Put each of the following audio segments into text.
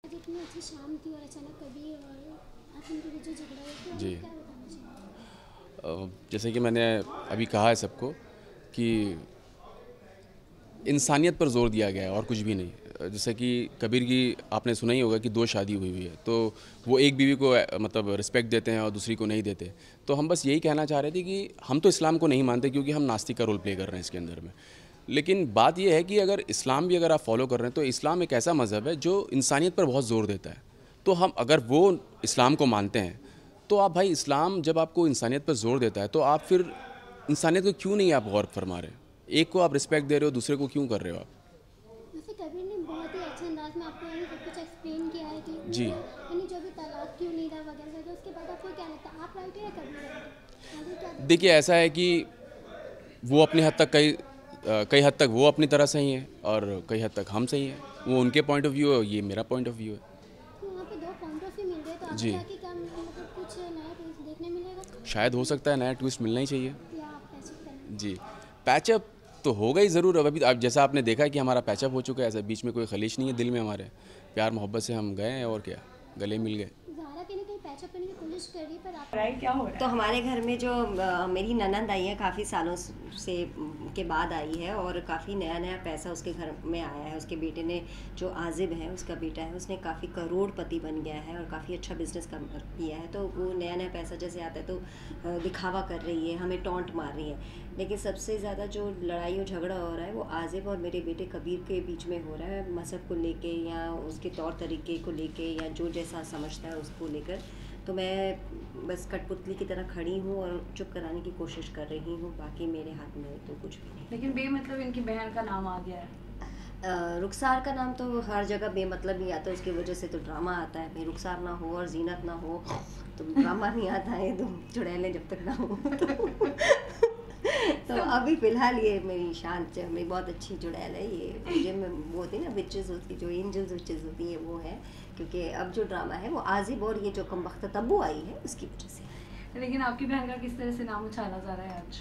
आज इतनी अच्छी शाम थी और अचानक कभी और आप उनके बीच जो झगड़ा हुआ तो जी। आप क्या बताना चाहेंगे? जैसे कि मैंने अभी कहा है सबको कि इंसानियत पर ज़ोर दिया गया है और कुछ भी नहीं। जैसे कि कबीर की आपने सुना ही होगा कि 2 शादी हुई हुई है, तो वो एक बीवी को मतलब रिस्पेक्ट देते हैं और दूसरी को नहीं देते। तो हम बस यही कहना चाह रहे थे कि हम तो इस्लाम को नहीं मानते क्योंकि हम नास्तिक का रोल प्ले कर रहे हैं इसके अंदर में। लेकिन बात ये है कि अगर इस्लाम भी अगर आप फॉलो कर रहे हैं तो इस्लाम एक ऐसा मज़हब है जो इंसानियत पर बहुत ज़ोर देता है। तो हम अगर वो इस्लाम को मानते हैं तो आप भाई इस्लाम जब आपको इंसानियत पर ज़ोर देता है तो आप फिर इंसानियत को क्यों नहीं आप गौर फरमा रहे? एक को आप रिस्पेक्ट दे रहे हो, दूसरे को क्यों कर रहे हो आप? वैसे कबीर ने बहुत ही अच्छे अंदाज में आपको यानी सब कुछ एक्सप्लेन किया है कि जी। उनको यानी जो भी तलाक क्यों नहीं था वगैरह वगैरह। उसके बाद आपको क्या लगता है, आप राइट है या कबीर राइट है? आगे क्या देखना देखिए ऐसा है कि वो अपनी हद तक कई हद तक वो अपनी तरह सही हैं और कई हद तक हम सही हैं। वो उनके पॉइंट ऑफ व्यू है, ये मेरा पॉइंट ऑफ व्यू है। तो वहाँ पे दो पॉइंट ऑफ व्यू मिल रहे हैं, तो आगे जी। जाके क्या मतलब कुछ नया कुछ देखने मिलेगा शायद हो सकता है नया ट्विस्ट मिलना ही चाहिए। या आप पैसे करेंगे? जी। पैचअप तो होगा ही ज़रूर। अब अभी आप जैसा आपने देखा है कि हमारा पैचअप हो चुका है, ऐसा बीच में कोई खलीश नहीं है दिल में हमारे। प्यार मोहब्बत से हम गए हैं और क्या, गले मिल गए। ज़ारा कहीं ना कहीं पैचअप करने की कोशिश कर रही है पर आप राइट क्या हो रहा है? तो हमारे घर में जो मेरी ननंद आई है काफ़ी सालों से के बाद आई है और काफ़ी नया नया पैसा उसके घर में आया है। उसके बेटे ने जो आजिब है उसका बेटा है, उसने काफ़ी करोड़पति बन गया है और काफ़ी अच्छा बिजनेस किया है। तो वो नया नया पैसा जैसे आता है तो दिखावा कर रही है, हमें टॉन्ट मार रही है। लेकिन सबसे ज़्यादा जो लड़ाई और झगड़ा हो रहा है वो आजिब और मेरे बेटे कबीर के बीच में हो रहा है, मज़हब को लेके या उसके तौर तरीके को लेके या जो जैसा समझता है उसको लेकर। तो मैं बस कठपुतली की तरह खड़ी हूँ और चुप कराने की कोशिश कर रही हूँ, बाकी मेरे हाथ में तो कुछ भी नहीं। लेकिन बेमतलब इनकी बहन का नाम आ गया है। रुखसार का नाम तो हर जगह बेमतलब ही आता है, उसकी वजह से तो ड्रामा आता है। भाई रुखसार ना हो और जीनत ना हो तो ड्रामा नहीं आता है, तो चुड़ैलें जब तक ना हो तो अभी फ़िलहाल ये मेरी शांत मेरी बहुत अच्छी चुड़ैल है। ये मुझे वो होती है ना विचेस होती, जो एंजल्स विचेस होती है वो है, क्योंकि अब जो ड्रामा है वो आजिब और ये जो कमबख्त तब्बू आई है उसकी वजह से। लेकिन आपकी बहन का किस तरह से नाम उछाला जा रहा है आज?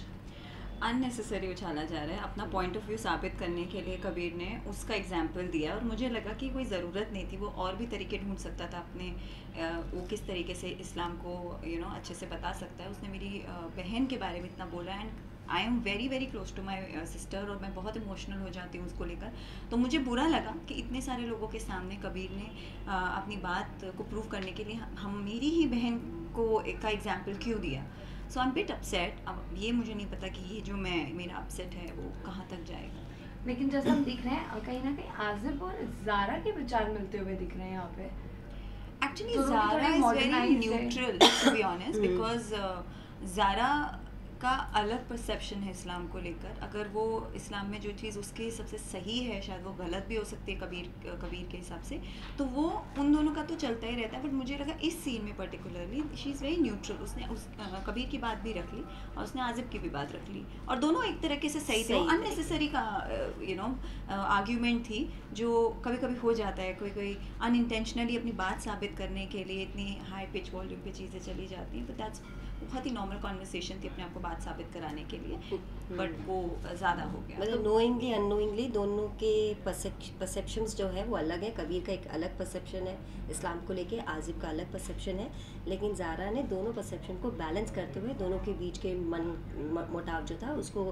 अननेसेसरी उछाला जा रहा है। अपना पॉइंट ऑफ व्यू साबित करने के लिए कबीर ने उसका एग्जाम्पल दिया और मुझे लगा कि कोई ज़रूरत नहीं थी। वो और भी तरीके ढूंढ सकता था अपने वो किस तरीके से इस्लाम को अच्छे से बता सकता है। उसने मेरी बहन के बारे में इतना बोला and I am very very close to my sister और मैं बहुत इमोशनल हो जाती हूँ उसको लेकर। तो मुझे बुरा लगा कि इतने सारे लोगों के सामने कबीर ने अपनी बात को प्रूव करने के लिए हम मेरी ही बहन को का एग्जाम्पल क्यों दिया। सो आई एम बिट अपसेट। अब ये मुझे नहीं पता कि ये जो मेरा अपसेट है वो कहाँ तक जाएगा। लेकिन जैसा हम देख रहे हैं कहीं ना कहीं आजिब और ज़ारा के विचार मिलते हुए दिख रहे हैं यहाँ पे। एक्चुअली दोनों की ज़ारा थोड़ी इज़ वेरी modernized है। Neutral to be honest, because Zara का अलग परसेप्शन है इस्लाम को लेकर। अगर वो इस्लाम में जो चीज़ उसके सबसे सही है शायद वो गलत भी हो सकती है कबीर के हिसाब से, तो वो उन दोनों का तो चलता ही रहता है। बट मुझे लगा इस सीन में particularly she is very neutral. उसने कबीर की बात भी रख ली और उसने आजिब की भी बात रख ली और दोनों एक तरीके से सही थे। अननेसेसरी का आर्ग्यूमेंट थी जो कभी कभी हो जाता है। कोई कोई अनइंटेंशनली अपनी बात साबित करने के लिए इतनी हाई पिच वॉल्यूम पे चीज़ें चली जाती हैं। तो दैट्स बहुत ही नॉर्मल कॉन्वर्सेशन थी अपने आप को बात साबित कराने के लिए, बट वो ज़्यादा हो गया। मतलब नोइंगली अननोइंगली दोनों के परसेप्शंस जो है वो अलग है। कबीर का एक अलग परसेप्शन है इस्लाम को लेके, आजिब का अलग परसेप्शन है। लेकिन ज़ारा ने दोनों परसेप्शन को बैलेंस करते हुए दोनों के बीच के मोटाव जो था उसको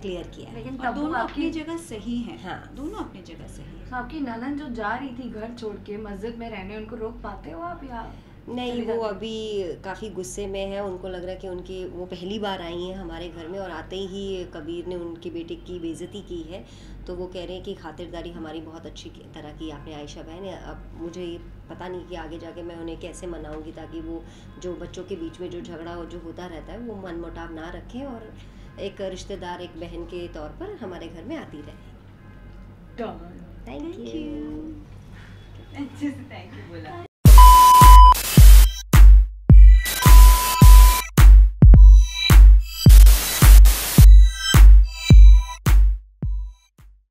क्लियर किया है। लेकिन और तब दोनों अपनी जगह सही हैं। हाँ। दोनों अपनी जगह सही हैं। तो आपकी ननद जो जा रही थी घर छोड़ के मस्जिद में रहने, उनको रोक पाते हो आप या नहीं, चली वो जाती? अभी काफ़ी गुस्से में है। उनको लग रहा है कि उनकी वो पहली बार आई हैं हमारे घर में और आते ही कबीर ने उनके बेटे की बेइज्जती की है। तो वो कह रहे हैं कि खातिरदारी हमारी बहुत अच्छी तरह की आपने आयशा बहन। अब मुझे ये पता नहीं कि आगे जाके मैं उन्हें कैसे मनाऊंगी ताकि वो जो बच्चों के बीच में जो झगड़ा जो होता रहता है वो मनमुटाव ना रखें और एक रिश्तेदार एक बहन के तौर पर हमारे घर में आती रहे। Thank you. अच्छे से थैंक यू बोला।